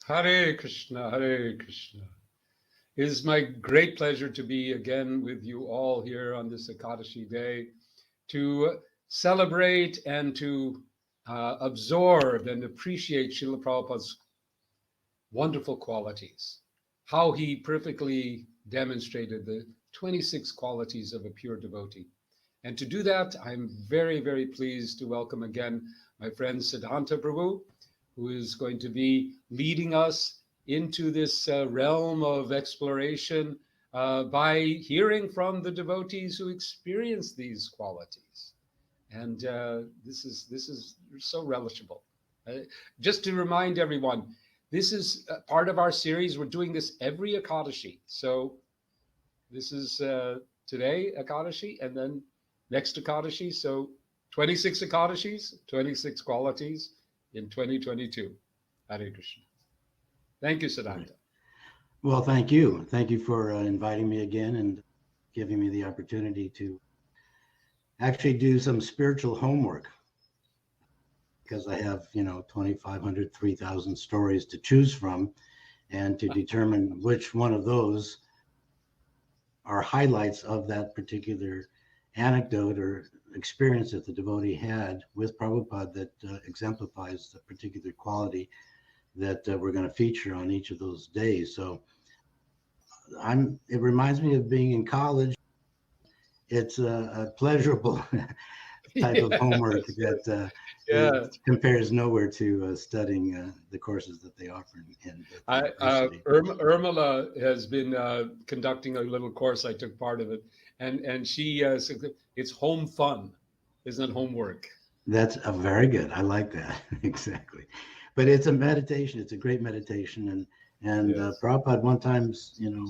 Hare Krishna, Hare Krishna. It is my great pleasure to be again with you all here on this Ekadashi day to celebrate and to absorb and appreciate Srila Prabhupada's wonderful qualities, how he perfectly demonstrated the 26 qualities of a pure devotee. And to do that, I'm very, very pleased to welcome again my friend Siddhanta Prabhu, who is going to be leading us into this realm of exploration by hearing from the devotees who experience these qualities. And this is so relishable. Just to remind everyone, this is part of our series. We're doing this every Ekadashi. So this is today Ekadashi, and then next Ekadashi. So 26 Ekadashis, 26 qualities in 2022. Hare Krishna. Thank you, Siddhanta. Well, thank you. Thank you for inviting me again and giving me the opportunity to actually do some spiritual homework, because I have, 2,500, 3,000 stories to choose from, and to determine which one of those are highlights of that particular anecdote or experience that the devotee had with Prabhupada that exemplifies the particular quality that we're going to feature on each of those days. So it reminds me of being in college. It's a pleasurable type of homework that compares nowhere to studying the courses that they offer in Urmila has been conducting a little course. I took part of it, and she said it's home fun, isn't it? Homework. That's very good. I like that. Exactly. But it's a meditation. It's a great meditation, and yes. Prabhupada one time,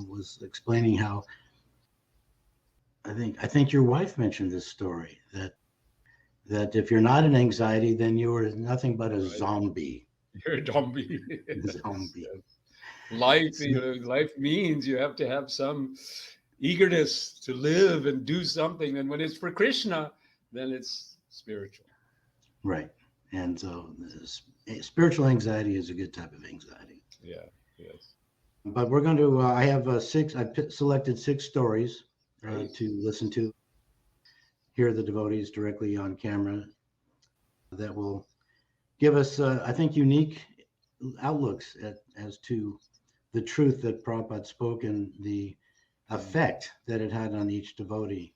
was explaining how I think your wife mentioned this story that if you're not in anxiety, then you are nothing but a zombie. You're a zombie. Zombie. Life means you have to have some eagerness to live and do something. And when it's for Krishna, then it's spiritual. Right. And so spiritual anxiety is a good type of anxiety. Yeah. Yes. But we're going to, I have selected 6 stories to listen to, hear the devotees directly on camera that will give us, I think, unique outlooks as to the truth that Prabhupada spoke and the effect that it had on each devotee.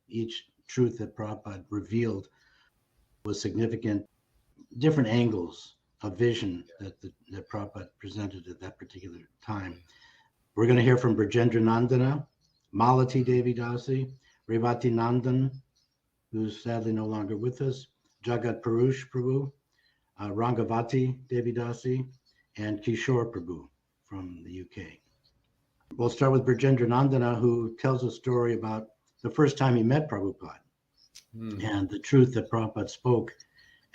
Each truth that Prabhupada revealed was significant, different angles of vision that Prabhupada presented at that particular time. We're going to hear from Brajendranandan, Malati Dasi, Revatinandana, who's sadly no longer with us, Jagat Prabhu, Rangavati Devi Dasi, and Kishore Prabhu from the UK. We'll start with Brajendranandan, who tells a story about the first time he met Prabhupada and the truth that Prabhupada spoke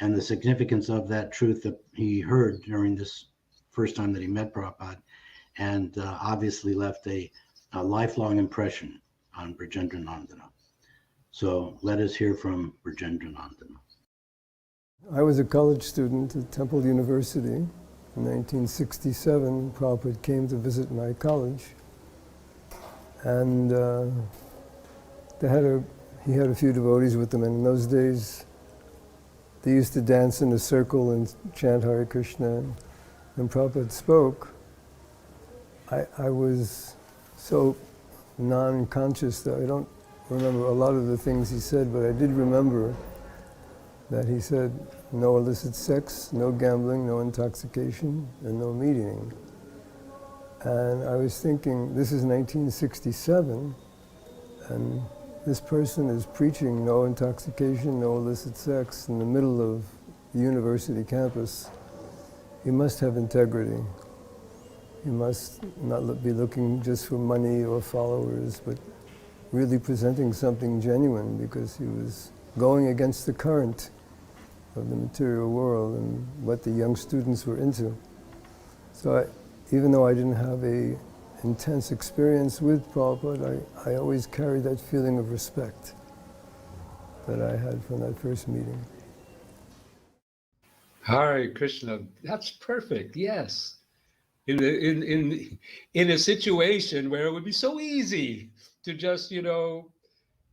and the significance of that truth that he heard during this first time that he met Prabhupada, and obviously left a lifelong impression on Brajendranandan. So let us hear from Brajendranandan. I was a college student at Temple University. In 1967, Prabhupada came to visit my college, and he had a few devotees with him, and in those days they used to dance in a circle and chant Hare Krishna. And Prabhupada spoke. I was so non-conscious that I don't remember a lot of the things he said, but I did remember that he said, no illicit sex, no gambling, no intoxication, and no meat eating. And I was thinking, this is 1967, and this person is preaching no intoxication, no illicit sex in the middle of the university campus. He must have integrity. He must not be looking just for money or followers, but really presenting something genuine, because he was going against the current of the material world and what the young students were into. So even though I didn't have a intense experience with Prabhupada, I always carried that feeling of respect that I had from that first meeting. Hare Krishna, that's perfect. Yes, in a situation where it would be so easy to just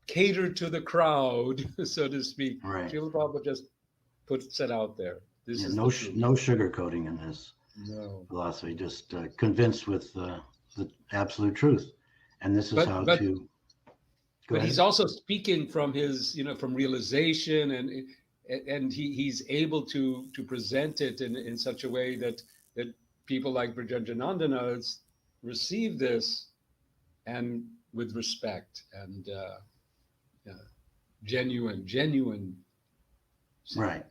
cater to the crowd, so to speak. Right. Srila Prabhupada just puts it out there. This is no the truth. no sugarcoating in this No. philosophy. Just convinced with the absolute truth, and this is how to. But he's also speaking from his, from realization, and he's able to present it in such a way that people like Brajendranandan receive this and with respect and genuine. Right.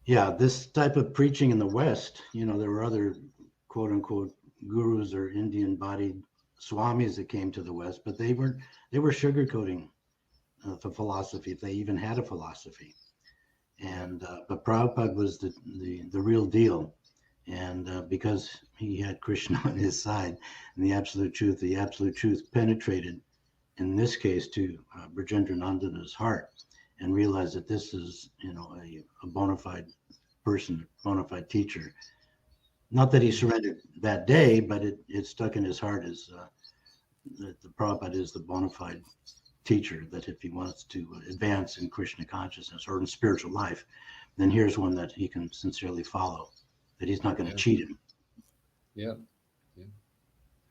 Yeah, this type of preaching in the West, there were other quote unquote gurus or Indian bodied swamis that came to the West, but they were sugarcoating the philosophy, if they even had a philosophy. And but Prabhupada was the real deal, and because he had Krishna on his side and the absolute truth penetrated, in this case, to Brajendranandana's heart, and realized that this is a bona fide person, bona fide teacher. Not that he surrendered that day, but it stuck in his heart as that the Prabhupada is the bona fide teacher, that if he wants to advance in Krishna consciousness or in spiritual life, then here's one that he can sincerely follow, that he's not going to cheat him. Yeah.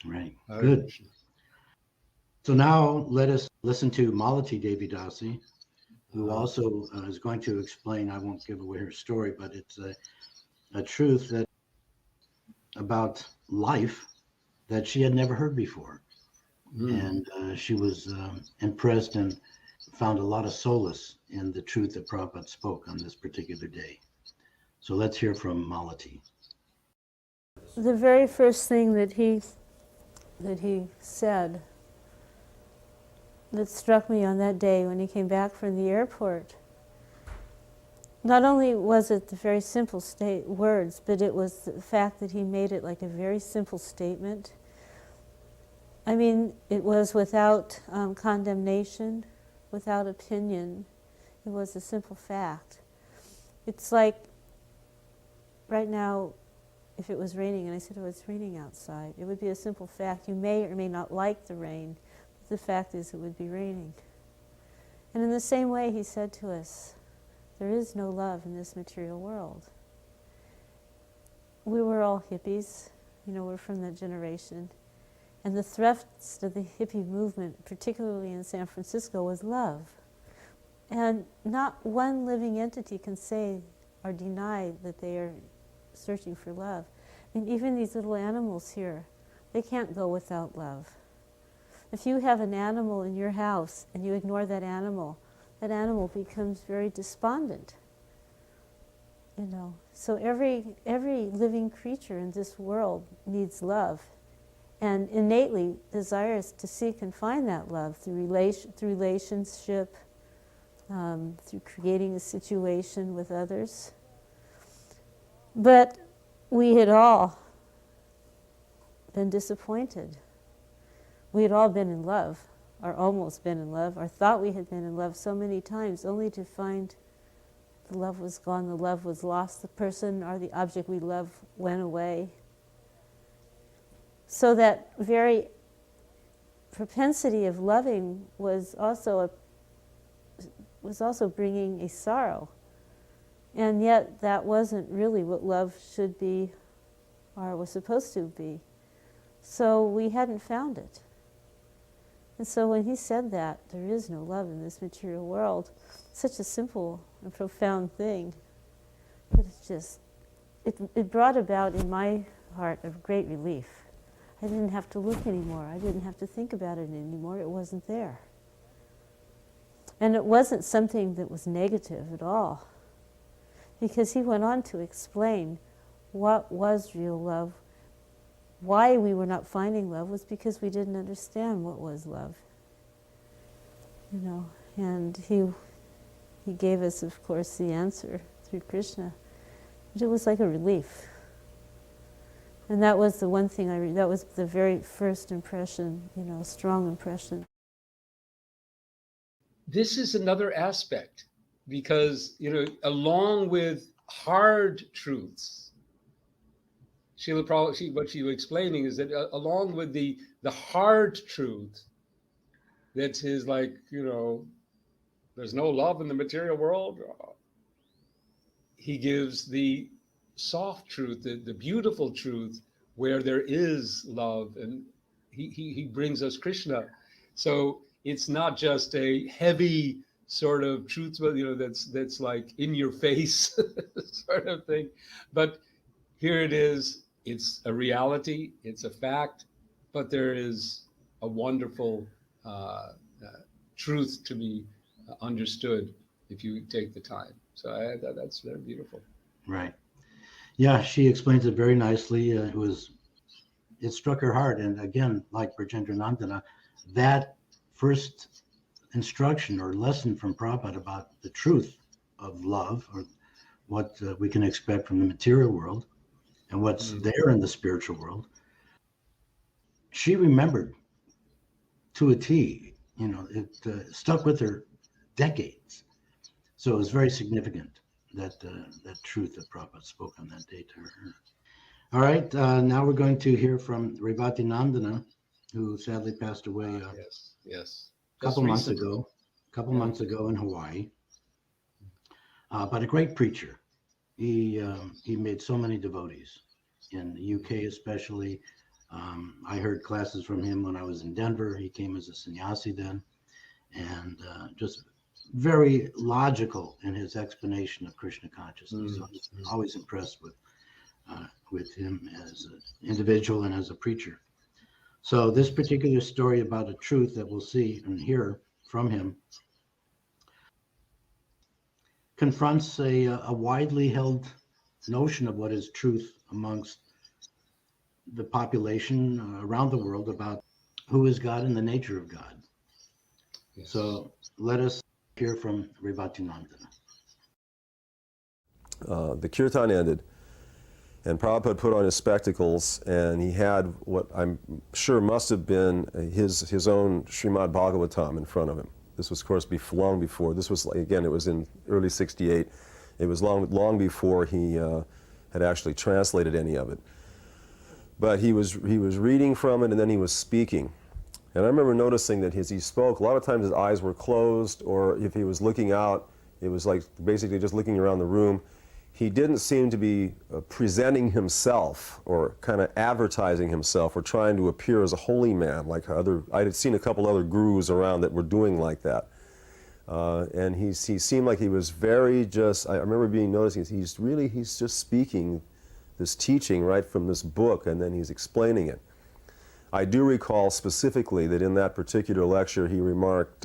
Right. Good. So now let us listen to Malati Devi Dasi, who also is going to explain, I won't give away her story, but it's a truth that about life that she had never heard before. And she was impressed and found a lot of solace in the truth that Prabhupada spoke on this particular day. So let's hear from Malati. The very first thing that he said that struck me on that day when he came back from the airport, not only was it the very simple words, but it was the fact that he made it like a very simple statement. I mean, it was without condemnation, without opinion. It was a simple fact. It's like right now, if it was raining and I said, oh, it's raining outside, it would be a simple fact. You may or may not like the rain, but the fact is it would be raining. And in the same way, he said to us, there is no love in this material world. We were all hippies, we're from that generation. And the thrust of the hippie movement, particularly in San Francisco, was love. And not one living entity can say or deny that they are searching for love. I mean, even these little animals here, they can't go without love. If you have an animal in your house and you ignore that animal becomes very despondent. So every living creature in this world needs love, and innately desires to seek and find that love through relationship, through creating a situation with others. But we had all been disappointed. We had all been in love, or almost been in love, or thought we had been in love so many times, only to find the love was gone, the love was lost, the person or the object we love went away. So that very propensity of loving was also bringing a sorrow. And yet that wasn't really what love should be or was supposed to be. So we hadn't found it. And so when he said that, there is no love in this material world, such a simple and profound thing, but it brought about in my heart a great relief. I didn't have to look anymore. I didn't have to think about it anymore. It wasn't there. And it wasn't something that was negative at all, because he went on to explain what was real love. Why we were not finding love was because we didn't understand what was love. you know, and he gave us, of course, the answer through Krishna. But it was like a relief. And that was the one thing that was the very first impression, you know, strong impression. This is another aspect because, you know, along with hard truths, Srila Prabhupada, what she was explaining is that along with the hard truth, that is like, you know, there's no love in the material world, he gives the soft truth, the beautiful truth, where there is love, and he brings us Krishna. So it's not just a heavy sort of truth, you know, that's like in your face sort of thing, but here it is. It's a reality. It's a fact, but there is a wonderful truth to be understood if you take the time. So that's very beautiful. Right. Yeah, she explains it very nicely. It struck her heart. And again, like Brajendranandan, that first instruction or lesson from Prabhupada about the truth of love, or what we can expect from the material world and what's there in the spiritual world, she remembered to a T. You know, it stuck with her decades. So it was very significant that that truth that Prabhupada spoke on that day to her. All right, now we're going to hear from Revatinandana, who sadly passed away Yes. a couple months ago in Hawaii. But a great preacher. He made so many devotees in the UK, especially. I heard classes from him when I was in Denver. He came as a sannyasi then, and just very logical in his explanation of Krishna consciousness. So I was always impressed with him as an individual and as a preacher. So this particular story about a truth that we'll see and hear from him confronts a widely held notion of what is truth amongst the population around the world about who is God and the nature of God. Yes. So let us hear from Revatinandana. The kirtan ended, and Prabhupada put on his spectacles, and he had what I'm sure must have been his own Srimad Bhagavatam in front of him. This was, of course, long before. This was, again, it was in early '68. It was long before he had actually translated any of it. But he was reading from it, and then he was speaking. And I remember noticing that as he spoke, a lot of times his eyes were closed, or if he was looking out, it was like basically just looking around the room. He didn't seem to be presenting himself or kind of advertising himself or trying to appear as a holy man like I had seen a couple other gurus around that were doing like that. And he seemed like he was very just, I remember noticing he's just speaking this teaching right from this book, and then he's explaining it. I do recall specifically that in that particular lecture he remarked,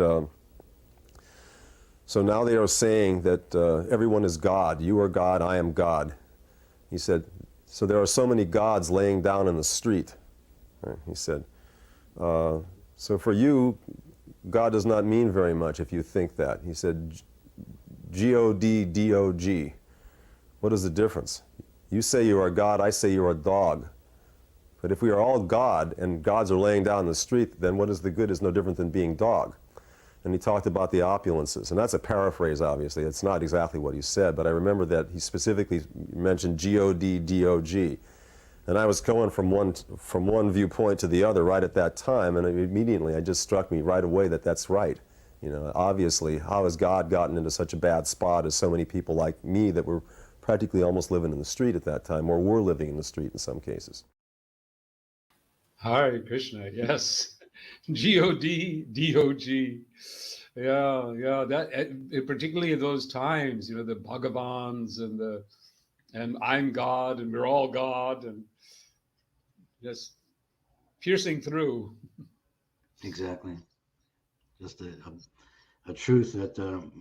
so now they are saying that everyone is God. You are God, I am God. He said, so there are so many gods laying down in the street. Right? He said, so for you, God does not mean very much if you think that. He said, G-O-D-D-O-G. What is the difference? You say you are God, I say you are a dog. But if we are all God and gods are laying down in the street, then what is the good is no different than being dog. And he talked about the opulences. And that's a paraphrase, obviously. It's not exactly what he said, but I remember that he specifically mentioned G-O-D-D-O-G. And I was going from one viewpoint to the other right at that time, and immediately it just struck me right away that that's right. You know, obviously, how has God gotten into such a bad spot as so many people like me that were practically almost living in the street at that time, or were living in the street in some cases? Hare Krishna, yes. G-O-D-D-O-G. Yeah, that particularly in those times, you know, the Bhagavans and I'm God and we're all God, and just piercing through. Exactly. Just a truth that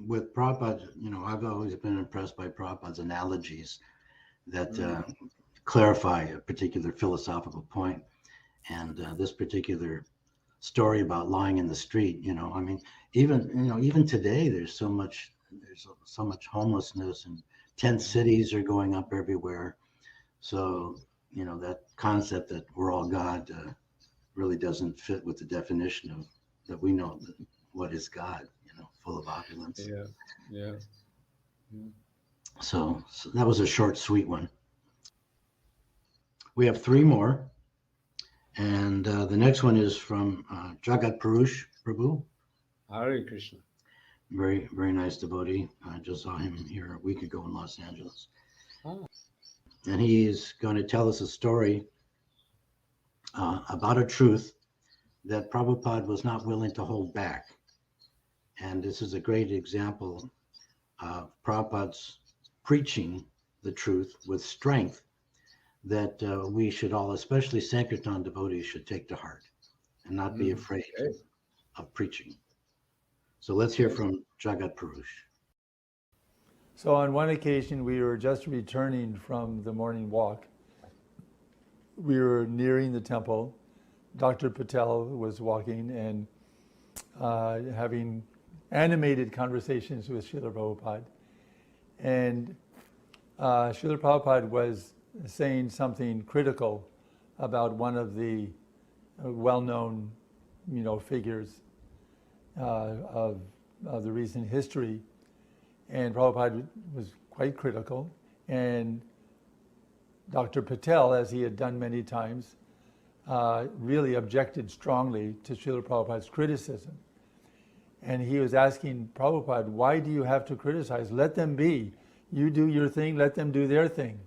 with Prabhupada, you know, I've always been impressed by Prabhupada's analogies that clarify a particular philosophical point. And this particular story about lying in the street. I mean, even today, there's so much homelessness, and tent cities are going up everywhere. So, that concept that we're all God really doesn't fit with the definition of that we know what is God, full of opulence. Yeah. So that was a short, sweet one. We have 3 more. And the next one is from Jagat Prabhu. Hare Krishna. Very, very nice devotee. I just saw him here a week ago in Los Angeles. Oh. And he's going to tell us a story about a truth that Prabhupada was not willing to hold back. And this is a great example of Prabhupada's preaching the truth with strength that we should all, especially Sankirtan devotees, should take to heart and not be afraid of preaching. So let's hear from Jagat Purush. So on one occasion, we were just returning from the morning walk. We were nearing the temple. Dr. Patel was walking and having animated conversations with Srila Prabhupada. And Srila Prabhupada was saying something critical about one of the well-known, figures of the recent history. And Prabhupada was quite critical. And Dr. Patel, as he had done many times, really objected strongly to Srila Prabhupada's criticism. And he was asking Prabhupada, why do you have to criticize? Let them be. You do your thing, let them do their thing.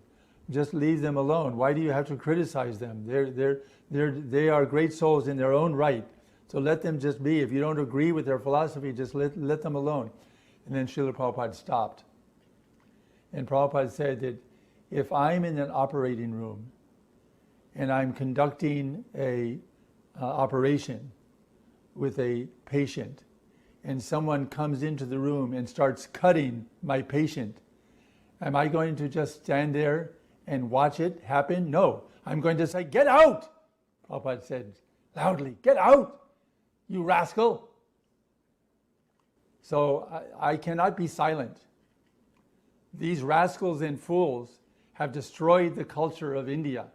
Just leave them alone. Why do you have to criticize them? They are great souls in their own right. So let them just be. If you don't agree with their philosophy, just let them alone. And then Srila Prabhupada stopped. And Prabhupada said that if I'm in an operating room and I'm conducting a operation with a patient, and someone comes into the room and starts cutting my patient, am I going to just stand there and watch it happen? No. I'm going to say, get out! Prabhupada said loudly, get out, you rascal! So I cannot be silent. These rascals and fools have destroyed the culture of India.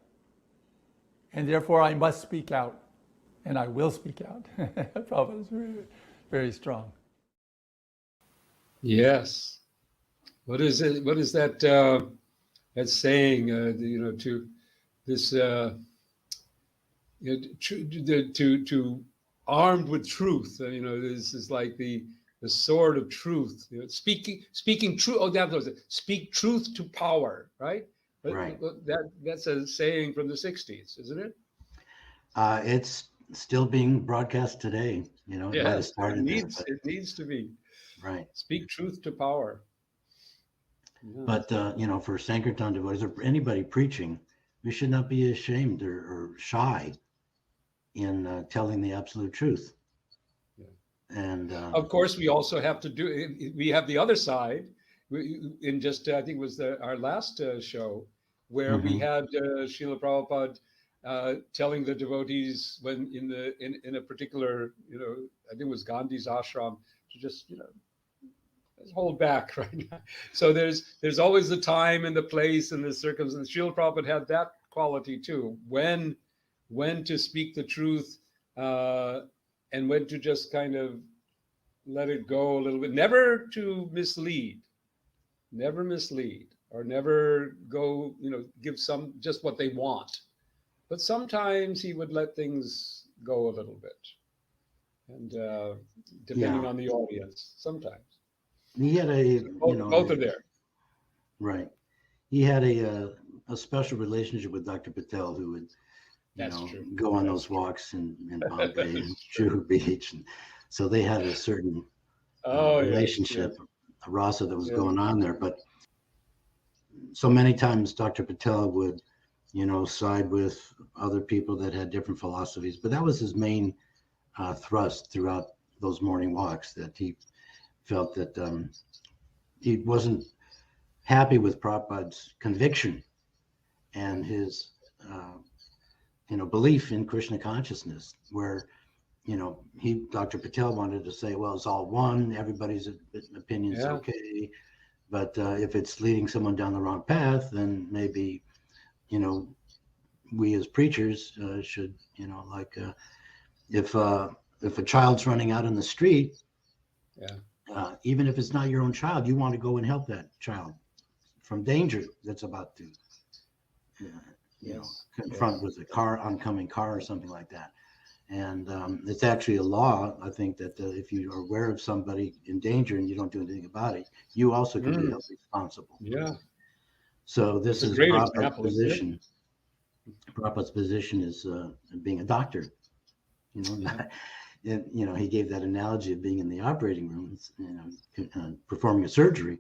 And therefore I must speak out. And I will speak out. Prabhupada is very, very strong. Yes. What is it? What is that? That saying? To this. To armed with truth. This is like the sword of truth. Speaking truth. Oh, that was it. Speak truth to power. Right. Right. That's a saying from the '60s, isn't it? It's still being broadcast today. It might have started it needs to be. Right. Speak truth to power. Yeah. But for Sankirtan devotees or anybody preaching, we should not be ashamed or shy in telling the absolute truth. Yeah. And of course, we also have to do. We have the other side. In just I think it was our last show where we had Srila Prabhupada telling the devotees when in a particular I think it was Gandhi's ashram to just hold back right now. So there's always the time and the place and the circumstance. Srila Prabhupada had that quality too. When to speak the truth and when to just kind of let it go a little bit. Never to mislead. Never mislead or never go, give some just what they want. But sometimes he would let things go a little bit. And depending on the audience, sometimes. he had both are there. Right. He had a special relationship with Dr. Patel, who would go on those walks in Bombay and Juhu Beach. And so they had a certain relationship, a rasa that was going on there. But so many times Dr. Patel would, side with other people that had different philosophies. But that was his main thrust throughout those morning walks, that he felt that he wasn't happy with Prabhupada's conviction and his, belief in Krishna consciousness, where, Dr. Patel wanted to say, well, it's all one, everybody's opinion's Yeah. okay. But if it's leading someone down the wrong path, then maybe, we as preachers should, if a child's running out in the street, even if it's not your own child, you want to go and help that child from danger that's about to, confront with a oncoming car or something like that. And it's actually a law, I think, that if you are aware of somebody in danger and you don't do anything about it, you also can be held responsible. Yeah. So this That's a is great Prabhupada's example, position. Prabhupada's position is being a doctor. He gave that analogy of being in the operating room, performing a surgery.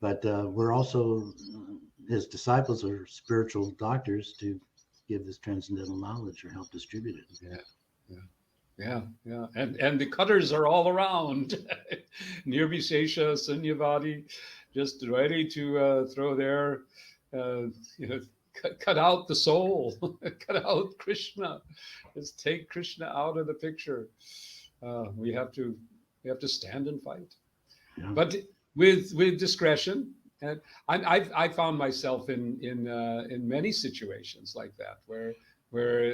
But we're also, his disciples are spiritual doctors to give this transcendental knowledge or help distribute it. Yeah. And the cutters are all around. Nirvishesha, Sunyavadi, just ready to throw their, cut out the soul, cut out Krishna, just take Krishna out of the picture. We have to stand and fight, but with discretion. And I found myself in many situations like that, where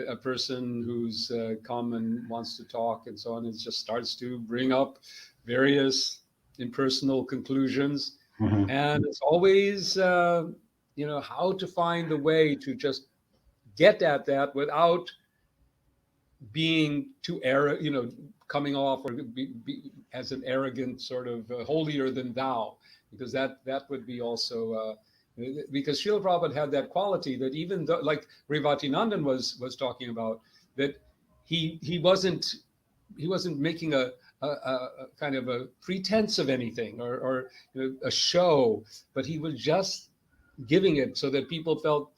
a person who's come and wants to talk and so on, it just starts to bring up various impersonal conclusions. And it's always, how to find the way to just get at that without being too coming off or be as an arrogant sort of holier than thou, because that would be also because Srila Prabhupada had that quality that even though, like Revatinandana was talking about, that he wasn't making a kind of a pretense of anything or a show, but he was just giving it so that people felt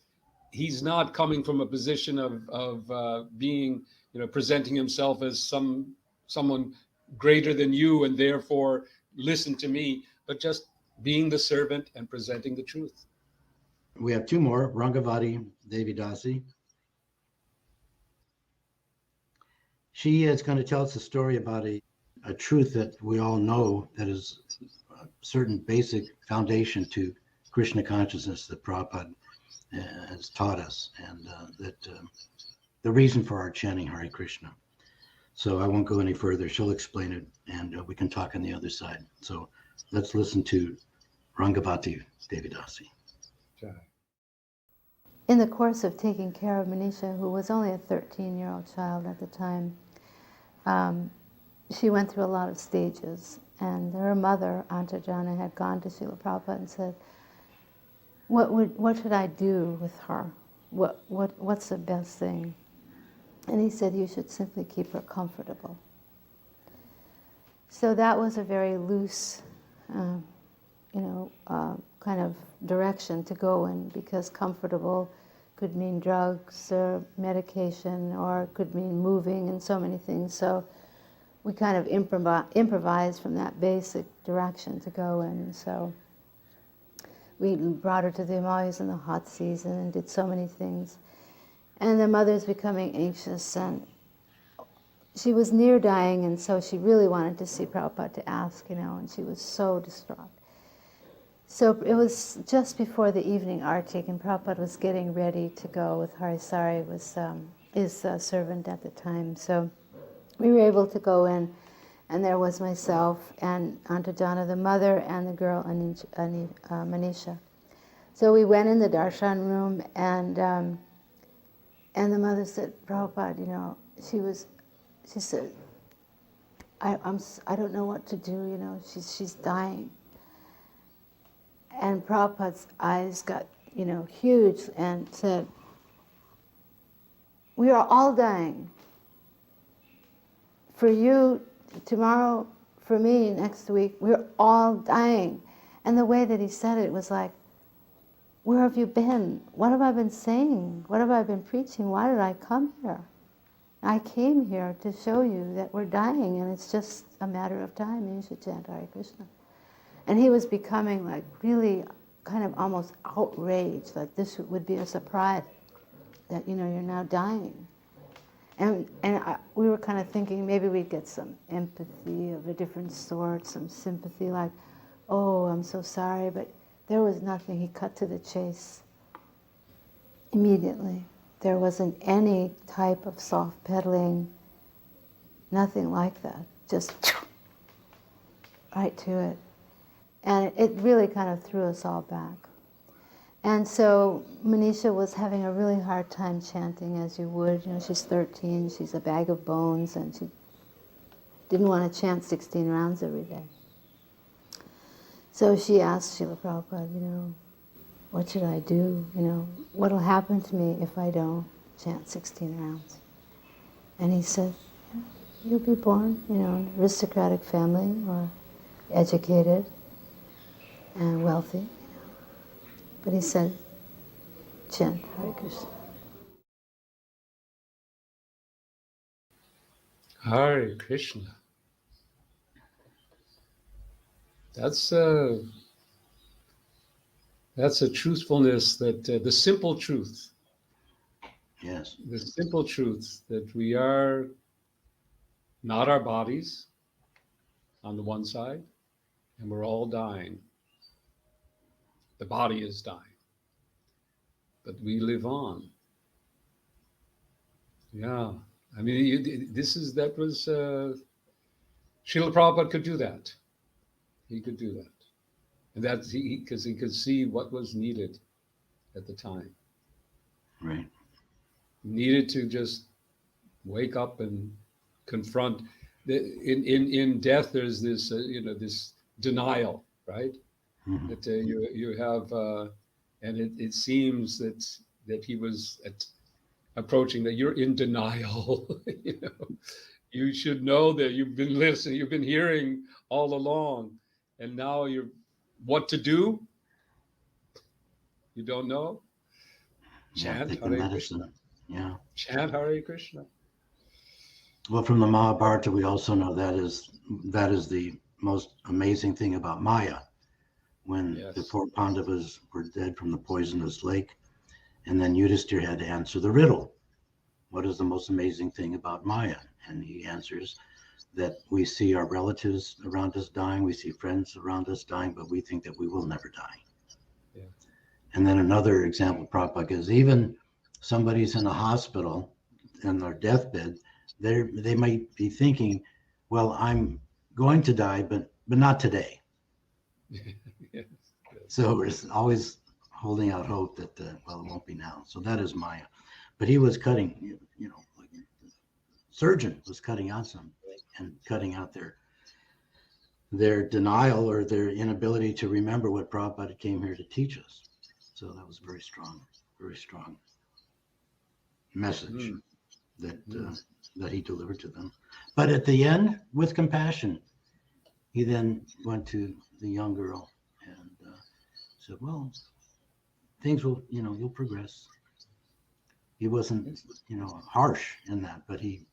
he's not coming from a position of being, presenting himself as someone greater than you and therefore listen to me, but just being the servant and presenting the truth. We have two more, Rangavati Devi Dasi. She is going to tell us a story about a truth that we all know that is a certain basic foundation to Krishna consciousness that Prabhupada has taught us, and that the reason for our chanting Hare Krishna. So I won't go any further. She'll explain it, and we can talk on the other side. So let's listen to Rangavati Devi Dasi. In the course of taking care of Manisha, who was only a 13-year-old child at the time, she went through a lot of stages. And her mother, Antajana, had gone to Srila Prabhupada and said, what should I do with her? What's the best thing? And he said, you should simply keep her comfortable. So that was a very loose, kind of direction to go in, because comfortable could mean drugs or medication, or could mean moving and so many things. So we kind of improvised from that basic direction to go in. So we brought her to the Himalayas in the hot season and did so many things. And the mother's becoming anxious, and she was near dying, and so she really wanted to see Prabhupada to ask, and she was so distraught. So it was just before the evening artik, and Prabhupada was getting ready to go with Harisari, was his servant at the time. So we were able to go in, and there was myself and Antajana, the mother, and the girl, Manisha. So we went in the darshan room, and the mother said, Prabhupada, she said, I don't know what to do, she's dying. And Prabhupada's eyes got, huge, and said, we are all dying. For you, tomorrow, for me, next week, we're all dying. And the way that he said it was like, where have you been? What have I been saying? What have I been preaching? Why did I come here? I came here to show you that we're dying, and it's just a matter of time, and you should chant Hare Krishna. And he was becoming like really kind of almost outraged, like this would be a surprise that, you're now dying. We were kind of thinking maybe we'd get some empathy of a different sort, some sympathy, like, oh, I'm so sorry, but there was nothing. He cut to the chase immediately. There wasn't any type of soft pedaling, nothing like that, just right to it. And it really kind of threw us all back. And so Manisha was having a really hard time chanting, as you would. You know, she's 13, she's a bag of bones, and she didn't want to chant 16 rounds every day. So she asked Srila Prabhupada, you know, what should I do? You know, what'll happen to me if I don't chant 16 rounds? And he said, yeah, you'll be born, you know, in an aristocratic family or educated and wealthy. You know. But he said, chant Hare Krishna. Hare Krishna. That's a truthfulness that the simple truth. Yes. The simple truth that we are not our bodies on the one side, and we're all dying. The body is dying, but we live on. Yeah, I mean, that was Srila Prabhupada could do that. He could do that, and that's because he could see what was needed at the time. Right. He needed to just wake up and confront. In death, there's this this denial, right? Mm-hmm. That you have, and it seems that he was approaching that you're in denial. You know, you should know that you've been listening, you've been hearing all along, and now you're what to do. You don't know. Chant Take the Hare medicine. Krishna. Yeah. Chant Hare Krishna. Well, from the Mahabharata, we also know that is the most amazing thing about Maya. When Yes. the four Pandavas were dead from the poisonous lake, and then Yudhishthira had to answer the riddle. What is the most amazing thing about Maya? And he answers that we see our relatives around us dying, we see friends around us dying, but we think that we will never die. Yeah. And then another example Prabhupada is even somebody's in a hospital in their deathbed, they might be thinking, well, I'm going to die, but not today. Yes. So we're always holding out hope that, well, it won't be now. So that is Maya. But he was cutting, like surgeon was cutting out some and cutting out their denial or their inability to remember what Prabhupada came here to teach us. So that was very strong message that he delivered to them. But at the end, with compassion, he then went to the young girl and said, well, things will, you'll progress. He wasn't, harsh in that, but he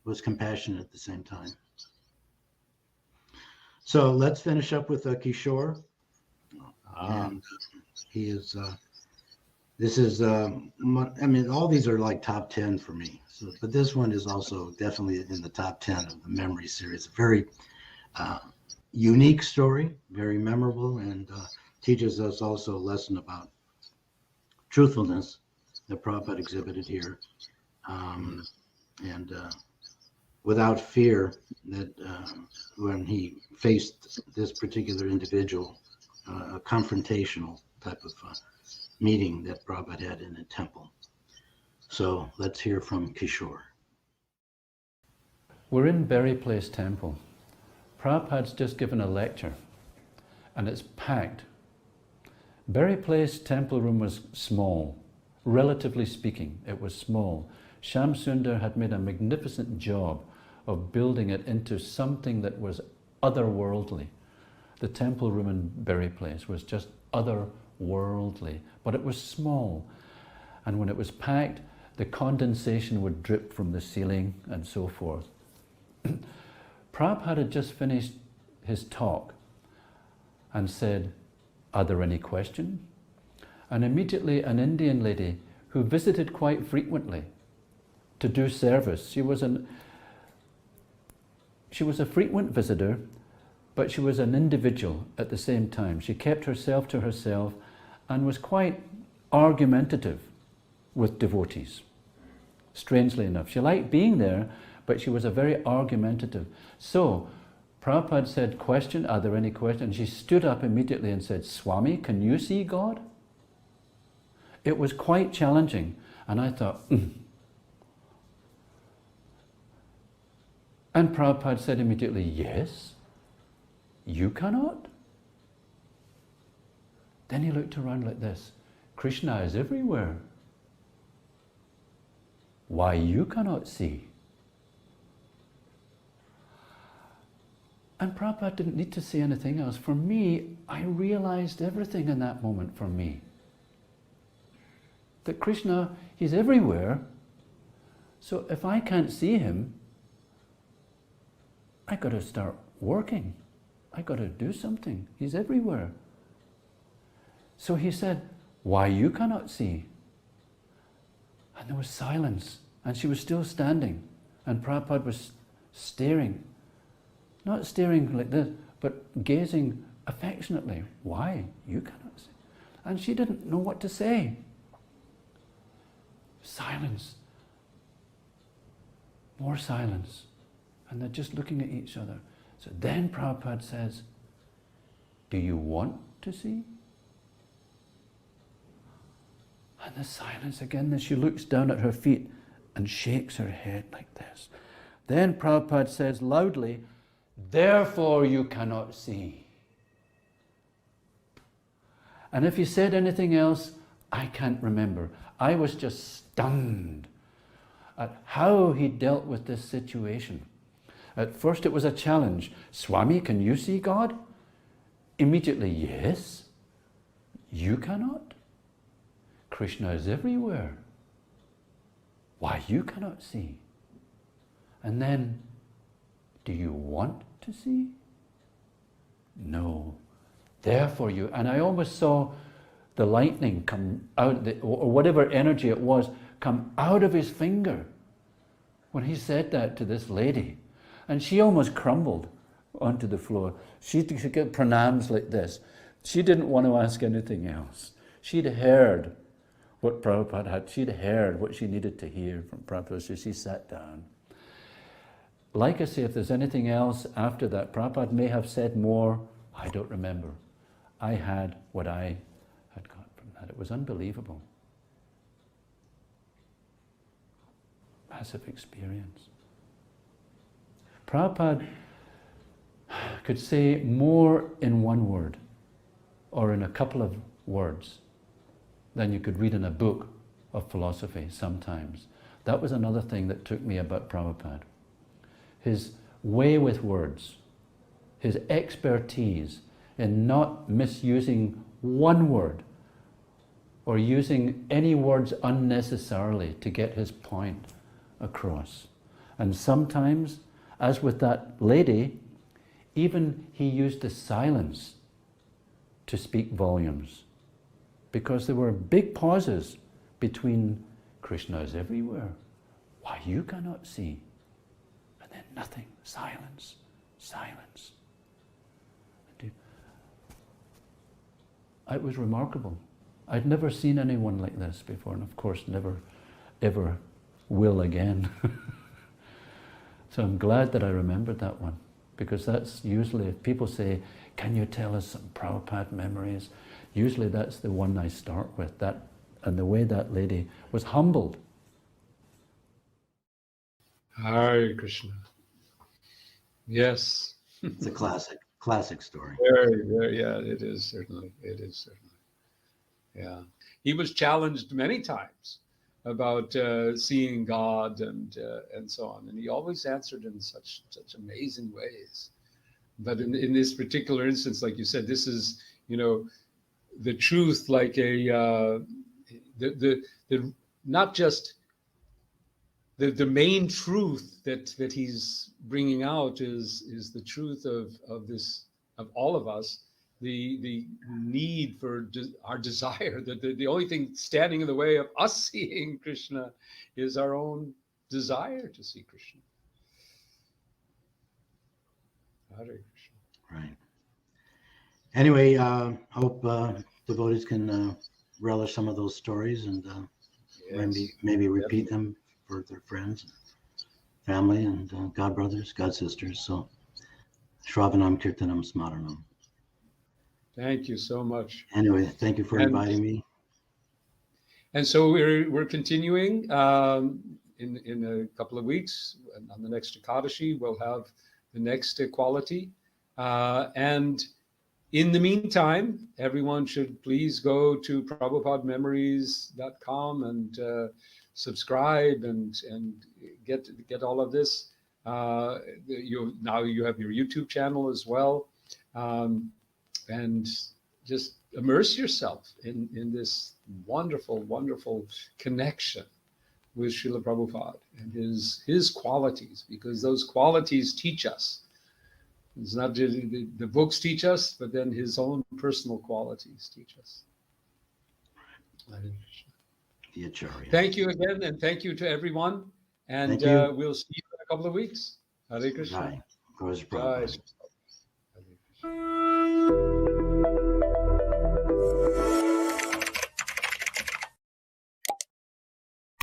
was compassionate at the same time. So let's finish up with Kishore. And he is, this is, all these are like top 10 for me. So, but this one is also definitely in the top 10 of the memory series. A very unique story, very memorable, and teaches us also a lesson about truthfulness that Prabhupada exhibited here. And without fear that when he faced this particular individual, a confrontational type of meeting that Prabhupada had in a temple. So let's hear from Kishore. We're in Berry Place Temple. Prabhupada's just given a lecture and it's packed. Berry Place temple room was small. Relatively speaking, it was small. Shyam Sundar had made a magnificent job of building it into something that was otherworldly. The temple room in Berry Place was just otherworldly, but it was small. And when it was packed, the condensation would drip from the ceiling and so forth. Prabhupada had just finished his talk and said, "Are there any questions?" And immediately an Indian lady who visited quite frequently to do service. She was a frequent visitor, but she was an individual at the same time. She kept herself to herself and was quite argumentative with devotees, strangely enough. She liked being there, but she was a very argumentative. So Prabhupada said, question, are there any questions? She stood up immediately and said, Swami, can you see God? It was quite challenging. And I thought, And Prabhupada said immediately, yes, you cannot. Then he looked around like this. Krishna is everywhere. Why you cannot see? And Prabhupada didn't need to say anything else. For me, I realized everything in that moment for me. That Krishna, he's everywhere. So if I can't see him, I got to start working. I got to do something. He's everywhere. So he said, why you cannot see? And there was silence. And she was still standing. And Prabhupada was staring. Not staring like this, but gazing affectionately. Why? You cannot see. And she didn't know what to say. Silence. More silence. And they're just looking at each other. So then Prabhupada says, do you want to see? And the silence again, then she looks down at her feet and shakes her head like this. Then Prabhupada says loudly, therefore you cannot see. And if he said anything else, I can't remember. I was just stunned at how he dealt with this situation. At first it was a challenge. Swami, can you see God? Immediately, yes. You cannot? Krishna is everywhere. Why you cannot see? And then, do you want to see? No. Therefore you, and I almost saw the lightning come out, or whatever energy it was, come out of his finger when he said that to this lady. And she almost crumbled onto the floor. She got pranams like this. She didn't want to ask anything else. She'd heard what Prabhupada had. She'd heard what she needed to hear from Prabhupada, so she sat down. Like I say, if there's anything else after that, Prabhupada may have said more. I don't remember. I had what I had got from that. It was unbelievable. Massive experience. Prabhupada could say more in one word or in a couple of words than you could read in a book of philosophy sometimes. That was another thing that took me about Prabhupada. His way with words, his expertise in not misusing one word or using any words unnecessarily to get his point across. And sometimes, as with that lady, even he used the silence to speak volumes, because there were big pauses between Krishna is everywhere, why you cannot see, and then nothing, silence, silence. It was remarkable. I'd never seen anyone like this before, and of course never, ever will again. So I'm glad that I remembered that one, because that's usually, if people say, can you tell us some Prabhupada memories? Usually that's the one I start with, that, and the way that lady was humbled. Hare Krishna. Yes. It's a classic story. Very, very, yeah, it is certainly. It is certainly. Yeah. He was challenged many times about seeing God and so on. And he always answered in such amazing ways. But in this particular instance, like you said, this is, the truth, like the not just the main truth that he's bringing out is the truth of this, of all of us, the need for our desire, that the only thing standing in the way of us seeing Krishna is our own desire to see Krishna. Hare Krishna. Right. Anyway, I hope devotees can relish some of those stories and maybe repeat them for their friends, family, and God brothers, God sisters. So, Shravanam Kirtanam Smaranam. Thank you so much. Anyway, thank you for inviting me. And so we're continuing in a couple of weeks. On the next Ekadashi, we'll have the next equality. And in the meantime, everyone should please go to PrabhupadaMemories.com and subscribe and get all of this. Now you have your YouTube channel as well. And just immerse yourself in this wonderful, wonderful connection with Srila Prabhupada and his qualities, because those qualities teach us. It's not just the books teach us, but then his own personal qualities teach us. The Acharya. Thank you again, and thank you to everyone. And we'll see you in a couple of weeks. Hare Krishna. Bye. Jai. Hare Krishna.